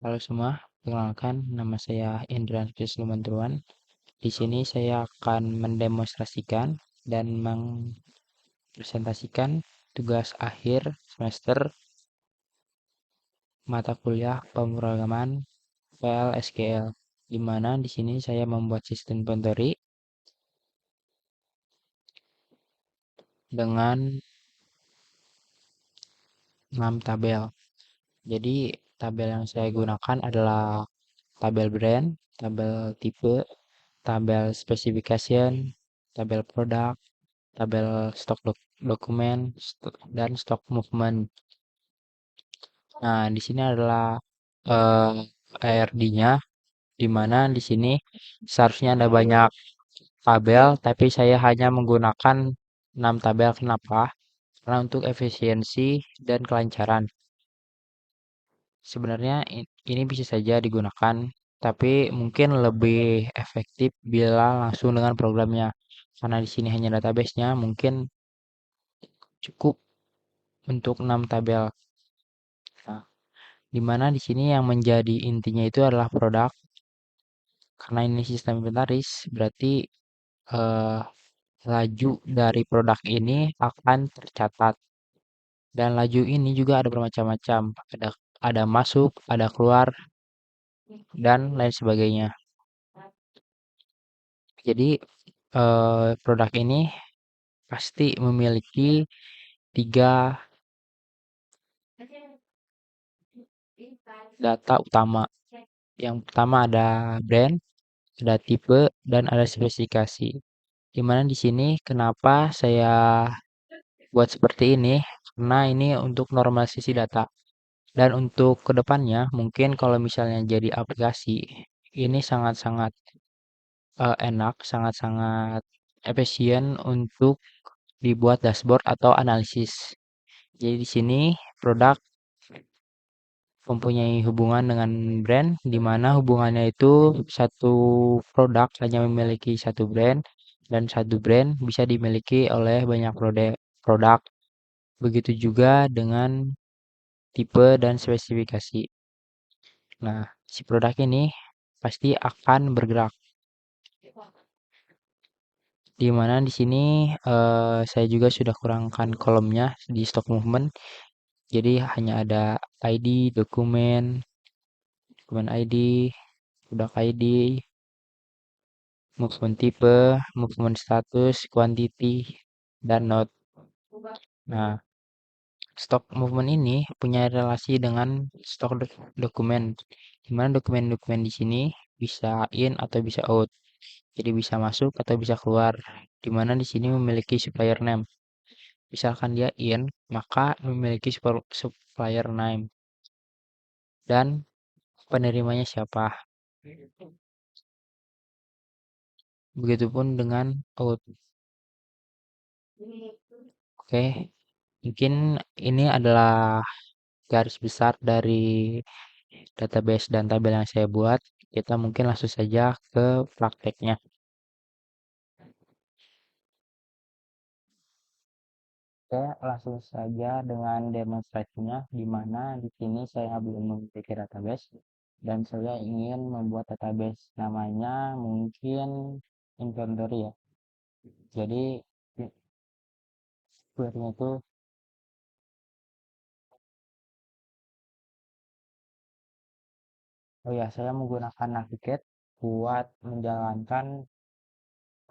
Halo semua, perkenalkan nama saya Indra Lumantuan. Di sini saya akan mendemonstrasikan dan mempresentasikan tugas akhir semester mata kuliah pemrograman file SQL, di mana di sini saya membuat sistem inventory dengan 6 tabel. Jadi tabel yang saya gunakan adalah tabel brand, tabel tipe, tabel specification, tabel produk, tabel stok dokumen, dan stok movement. Nah, di sini adalah ARD-nya, di mana di sini seharusnya ada banyak tabel, tapi saya hanya menggunakan 6 tabel. Kenapa? Karena untuk efisiensi dan kelancaran. Sebenarnya ini bisa saja digunakan, tapi mungkin lebih efektif bila langsung dengan programnya. Karena di sini hanya database-nya, mungkin cukup untuk 6 tabel. Nah, di mana di sini yang menjadi intinya itu adalah produk. Karena ini sistem inventaris, berarti eh, laju dari produk ini akan tercatat. Dan laju ini juga ada bermacam-macam. Ada masuk, ada keluar, dan lain sebagainya. Jadi produk ini pasti memiliki 3 data utama. Yang pertama ada brand, ada tipe, dan ada spesifikasi. Dimana di sini kenapa saya buat seperti ini? Karena ini untuk normalisasi data. Dan untuk kedepannya, mungkin kalau misalnya jadi aplikasi, ini sangat-sangat enak, sangat-sangat efisien untuk dibuat dashboard atau analisis. Jadi di sini produk mempunyai hubungan dengan brand, di mana hubungannya itu satu produk hanya memiliki satu brand, dan satu brand bisa dimiliki oleh banyak produk. Begitu juga dengan tipe dan spesifikasi. Nah, si produk ini pasti akan bergerak. Di mana di sini saya juga sudah kurangkan kolomnya di stock movement. Jadi hanya ada ID, dokumen ID, produk ID, movement type, movement status, quantity, dan note. Nah, stok movement ini punya relasi dengan stok dokumen, di mana dokumen-dokumen di sini bisa in atau bisa out. Jadi bisa masuk atau bisa keluar, di mana di sini memiliki supplier name. Misalkan dia in, maka memiliki supplier name dan penerimanya siapa. Begitupun dengan out. Oke, mungkin ini adalah garis besar dari database dan tabel yang saya buat. Kita mungkin langsung saja ke prakteknya. Oke, langsung saja dengan demonstrasinya, di mana di sini saya belum memiliki database dan saya ingin membuat database. Namanya mungkin inventory ya. Jadi query-nya itu, oh ya, saya menggunakan Navigate buat menjalankan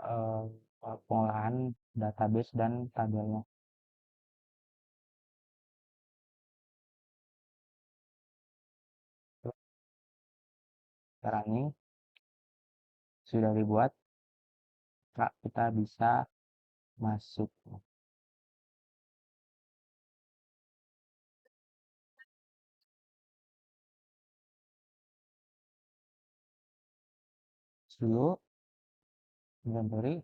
eh, pengolahan database dan tabelnya. Sekarang ini sudah dibuat, Kak, kita bisa masuk dulu inventory.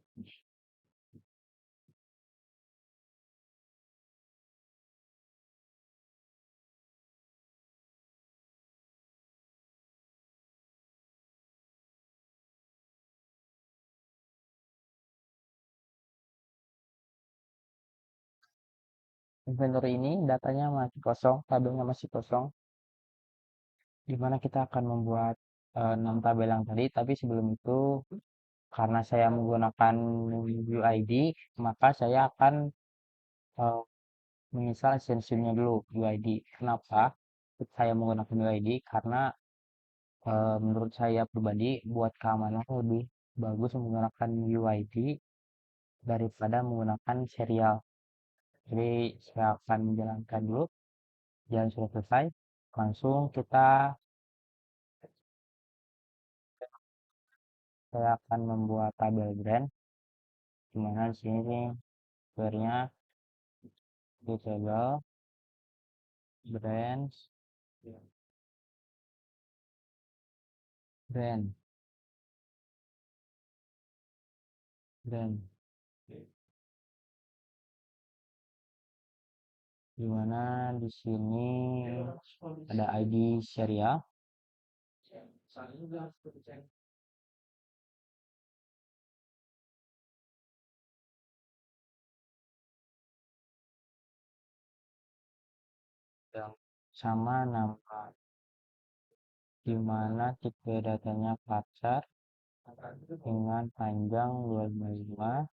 Inventory ini datanya masih kosong, tabelnya masih kosong. di mana kita akan membuat 6 tabel yang tadi, tapi sebelum itu karena saya menggunakan UID, maka saya akan eh, menginstal extensionnya dulu UID. Kenapa saya menggunakan UID? Karena menurut saya pribadi buat keamanan lebih bagus menggunakan UID daripada menggunakan serial. Jadi saya akan menjalankan dulu, jalan sudah selesai, langsung saya akan membuat tabel brand, dimana di sini nih sumbernya di tabel brand brand brand, dimana di sini ada ID serial yang sama nama, dimana tipe datanya pacar dengan panjang 255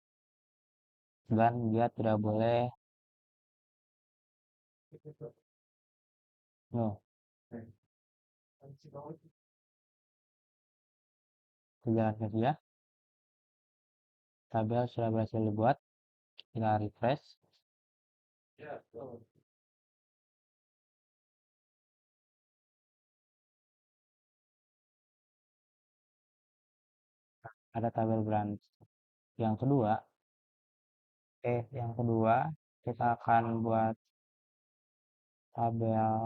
dan dia tidak boleh no kejalan saja. Tabel sudah berhasil dibuat, kita refresh, ada tabel brand. Yang kedua, kita akan buat tabel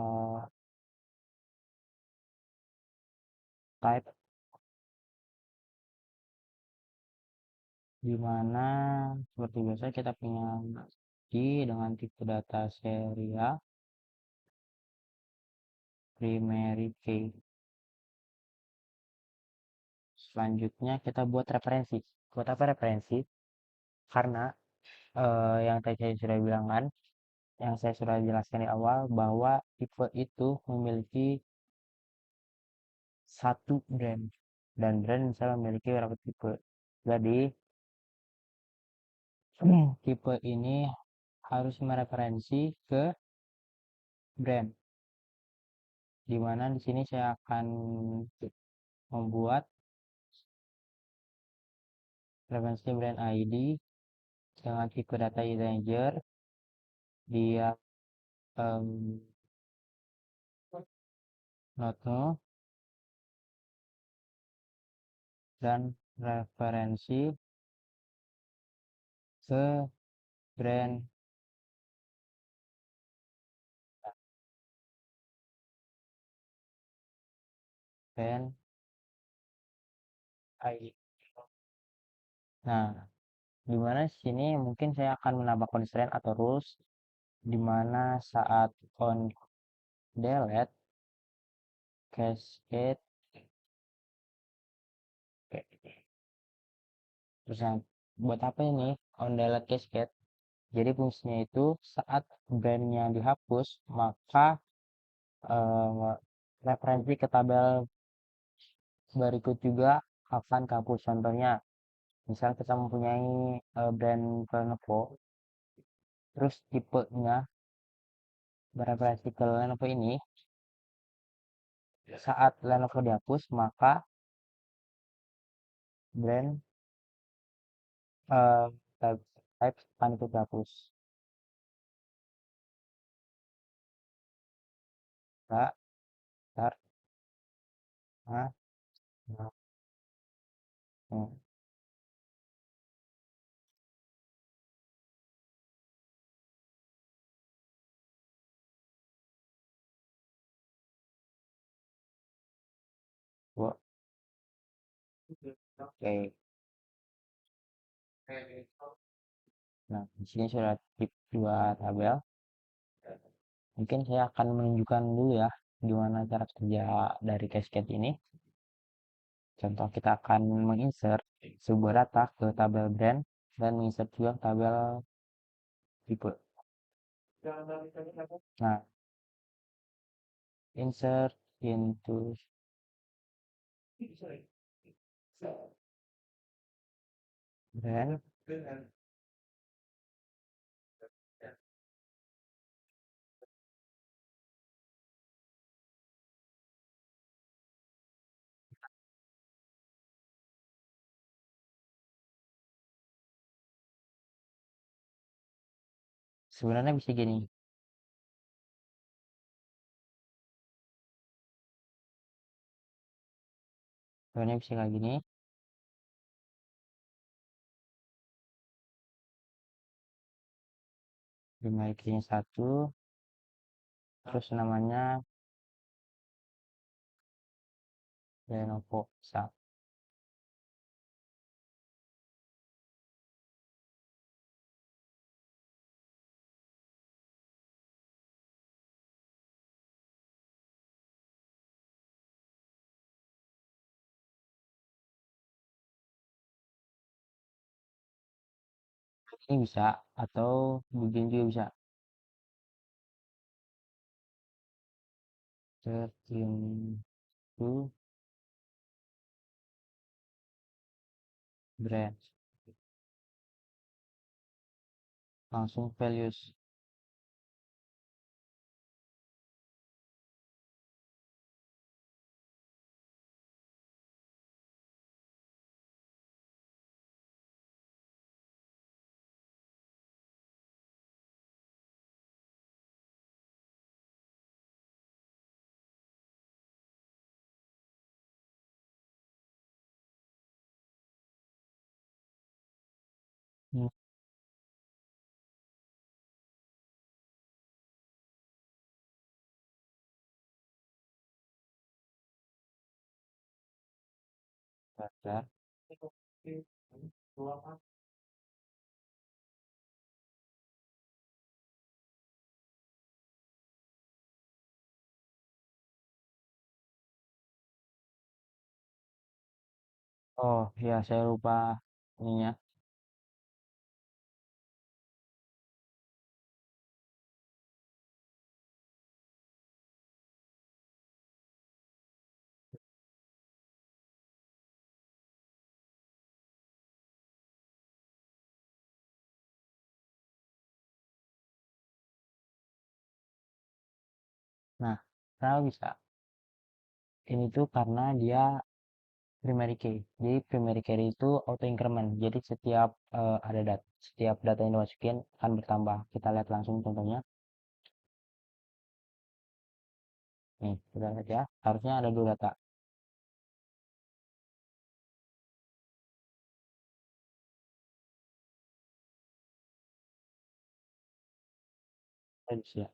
type, di mana seperti biasa kita punya dengan tipe data serial primary key. Selanjutnya kita buat referensi. Buat apa referensi? Karena yang tadi saya sudah bilang kan, yang saya sudah jelaskan di awal bahwa tipe itu memiliki satu brand dan brand bisa memiliki beberapa tipe. Jadi tipe ini harus mereferensi ke brand, di mana di sini saya akan membuat referensi brand ID dengan tipe data integer, dia not null, dan referensi ke brand brand ID. Nah, di mana sini mungkin saya akan menambah constraint atau rules, di mana saat on delete cascade, terus yang buat apa ini on delete cascade? Jadi fungsinya itu saat brandnya dihapus, maka eh, referensi ke tabel berikut juga akan dihapus. Contohnya, misal kita mempunyai brand Lenovo, terus tipenya bereferensi ke Lenovo ini, saat Lenovo dihapus, maka brand eh, type akan itu dihapus. Nah, start, nah, nah, nah. Oke. Nah, di sini sudah tip dua tabel. Mungkin saya akan menunjukkan dulu ya gimana cara kerja dari cascade ini. Contoh, kita akan menginsert sebuah data ke tabel brand dan menginsert juga tabel tipe. Nah, insert into brand. Sebenarnya bisa gini, sebenarnya bisa kayak gini. Dimiliki satu, terus namanya Lenovo. Bisa. Ini bisa, atau begini juga bisa. Tertimbun brand. Langsung values. Hmm, daftar. Oh ya, saya lupa ininya. Nah, kenapa bisa? Ini tuh karena dia primary key. Jadi primary key itu auto increment. Jadi setiap setiap data yang dimasukin akan bertambah. Kita lihat langsung contohnya. Nih, kita lihat ya. Harusnya ada dua data. Ya.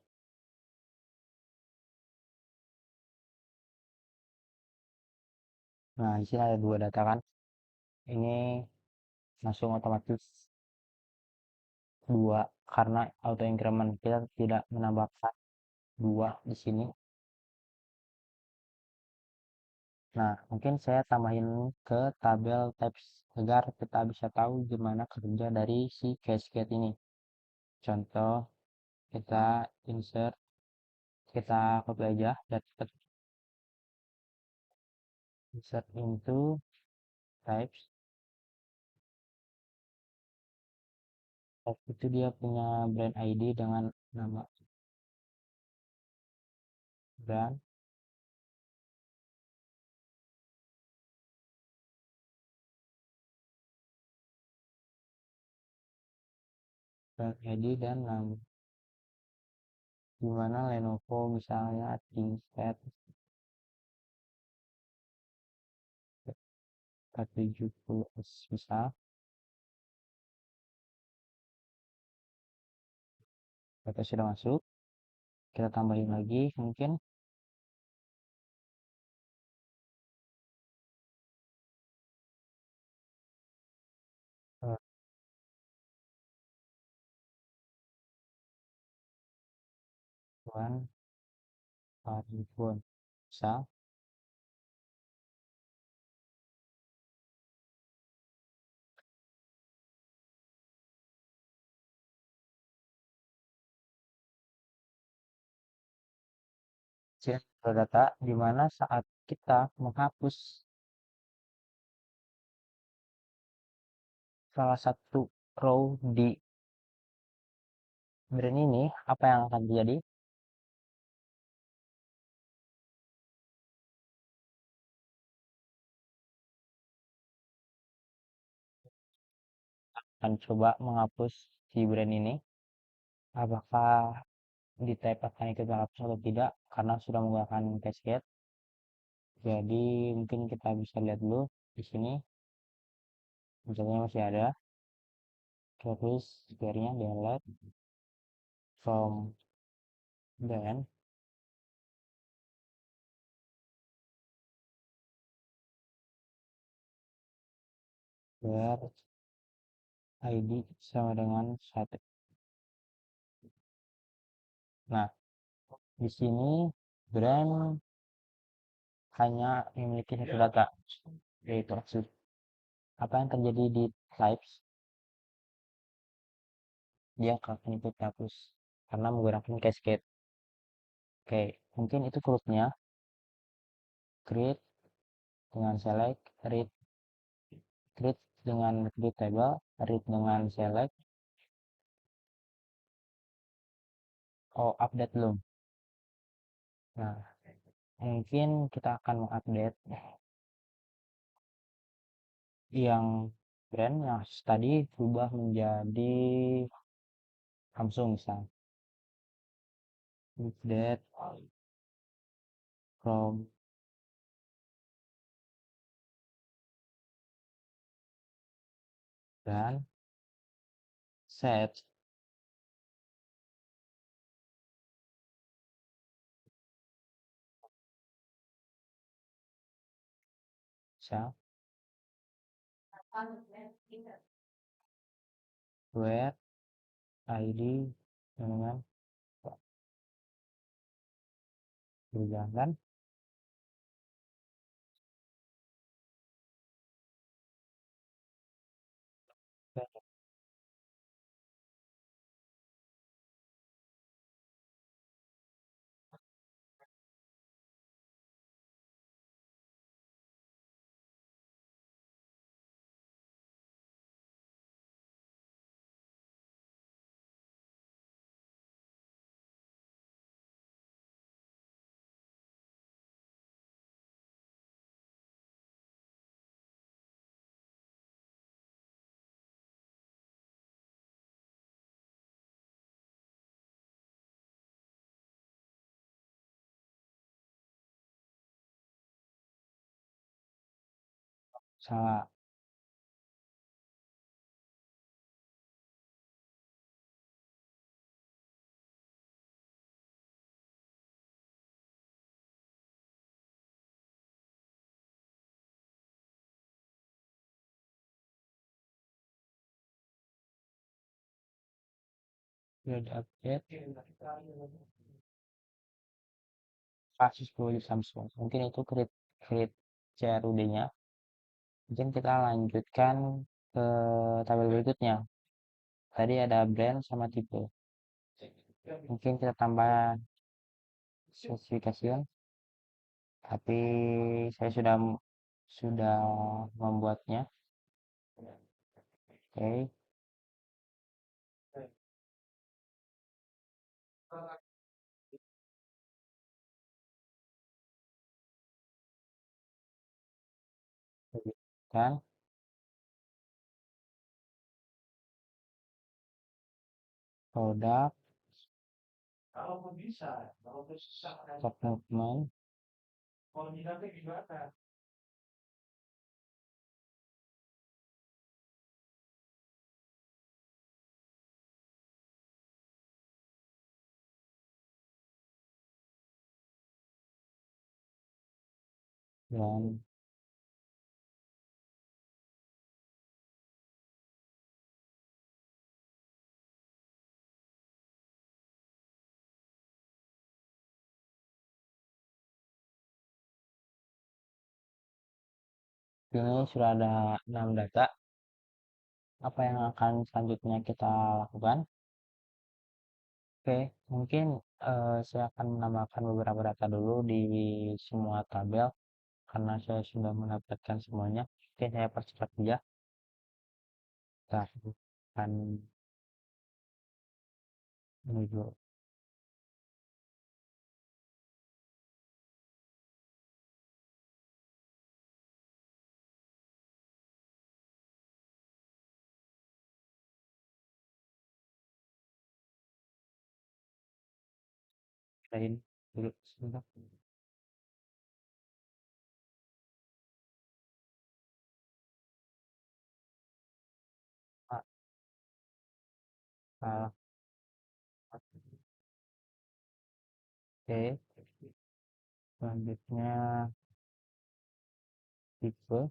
Nah, di sini ada dua data kan. Ini langsung otomatis dua karena auto increment kita tidak menambahkan dua di sini. Nah, mungkin saya tambahin ke tabel types agar kita bisa tahu gimana kerja dari si cascade ini. Contoh, kita insert, kita copy aja, dan insert into types. Types itu dia punya brand ID dengan nama brand, brand ID dan nama. Gimana Lenovo misalnya ThinkPad 470S misal. Data sudah masuk, kita tambahin lagi mungkin eh, One iPhone misal. data di mana saat kita menghapus salah satu row di brand ini, apa yang akan terjadi? Akan coba menghapus si brand ini. Apakah di tab akan ikut menghapus atau tidak? Karena sudah menggunakan cascade. Jadi mungkin kita bisa lihat dulu di sini. Misalnya masih ada. Terus square-nya delete from brand where ID sama dengan 1. Nah, di sini brand hanya memiliki satu data, yaitu aksesor. Apa yang terjadi di types? Dia akan ikut hapus karena menggunakan cascade. Oke, mungkin itu grupnya. Create dengan select, read, create dengan create table, read dengan select. Oh, update belum. Nah, mungkin kita akan mengupdate yang brand yang tadi berubah menjadi Samsung misalnya. Update from dan set misal where ID dengan berjalan. Salah sudah diupdate kasus di Samsung. Mungkin itu create create CRUD-nya. Mungkin kita lanjutkan ke tabel berikutnya. Tadi ada brand sama tipe. Mungkin kita tambah spesifikasi, tapi saya sudah membuatnya. Oke, dan produk top movement dan ini sudah ada 6 data. Apa yang akan selanjutnya kita lakukan? Oke, mungkin Saya akan menambahkan beberapa data dulu di semua tabel karena saya sudah mendapatkan semuanya. Oke, saya percepat saja. Kita akan menuju lain dulu sebentar. Ah, ah, oke, selanjutnya tipe.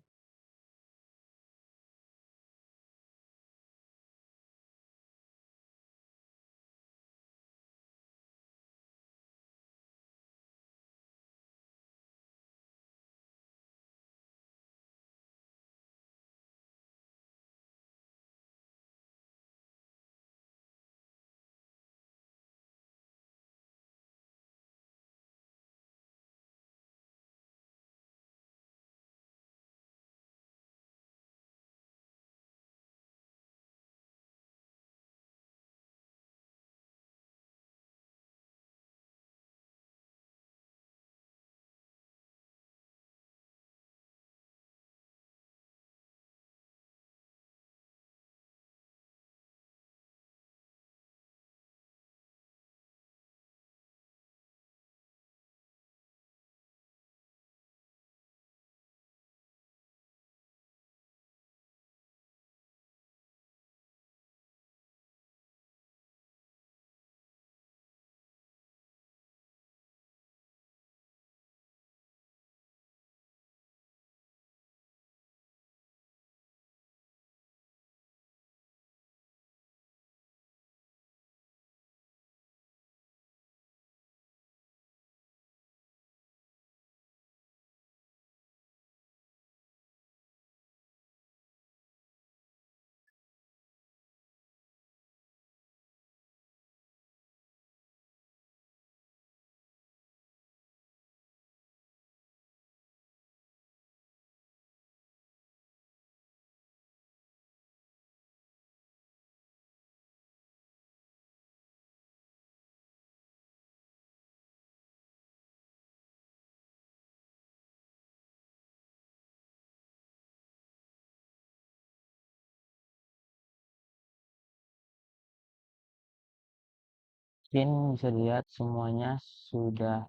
Mungkin bisa dilihat semuanya sudah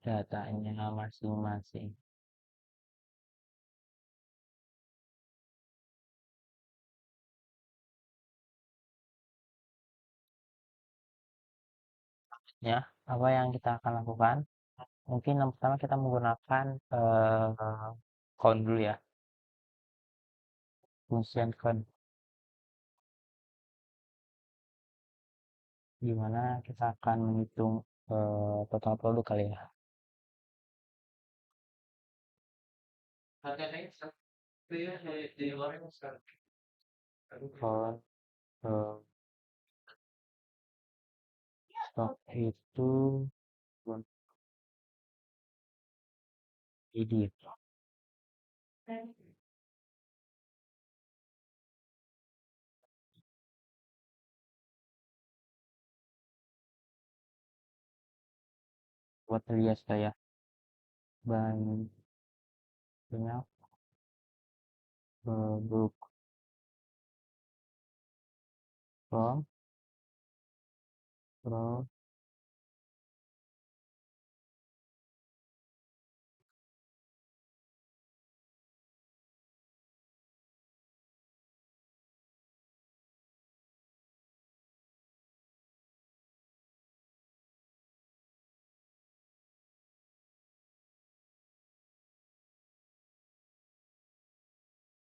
datanya masing-masing. Ya, apa yang kita akan lakukan? Mungkin yang pertama kita menggunakan count dulu ya, fungsi count, di mana kita akan menghitung total produk kali ya. Count stok itu jadi buat rias saya banyak produk from pro.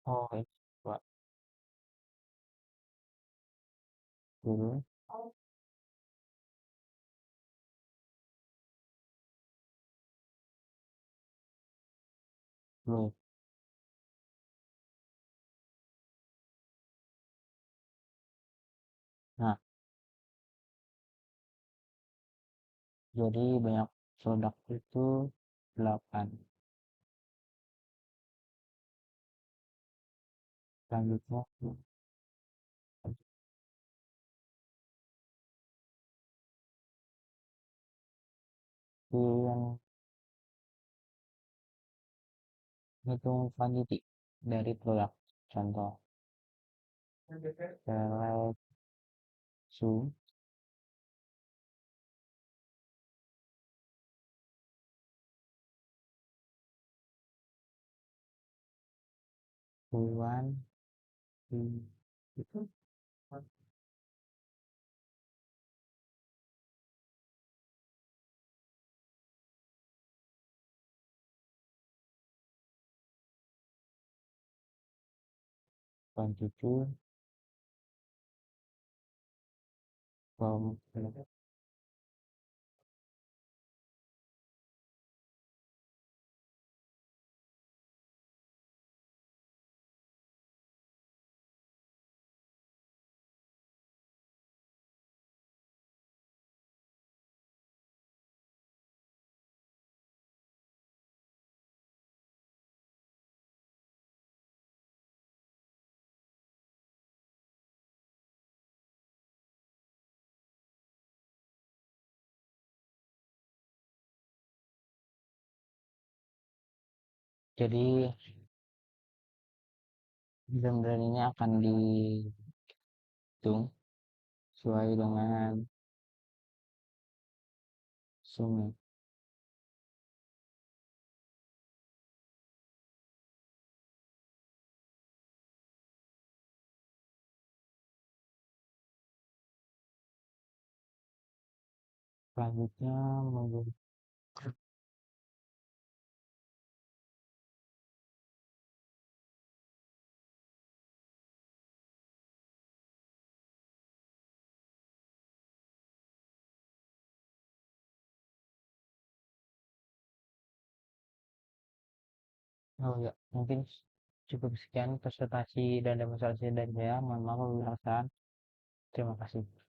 Oh ini Pak dulu dulu. Nah, Jadi banyak produk itu 8. Selanjutnya yang hitung quantity dari produk. Contoh, select su, suan, itu quantity from jadi brand ini akan dihitung sesuai dengan sum. Selanjutnya oh ya, mungkin cukup sekian presentasi dan demonstrasi dari saya. Mohon maaf apabila kesalahan. Terima kasih.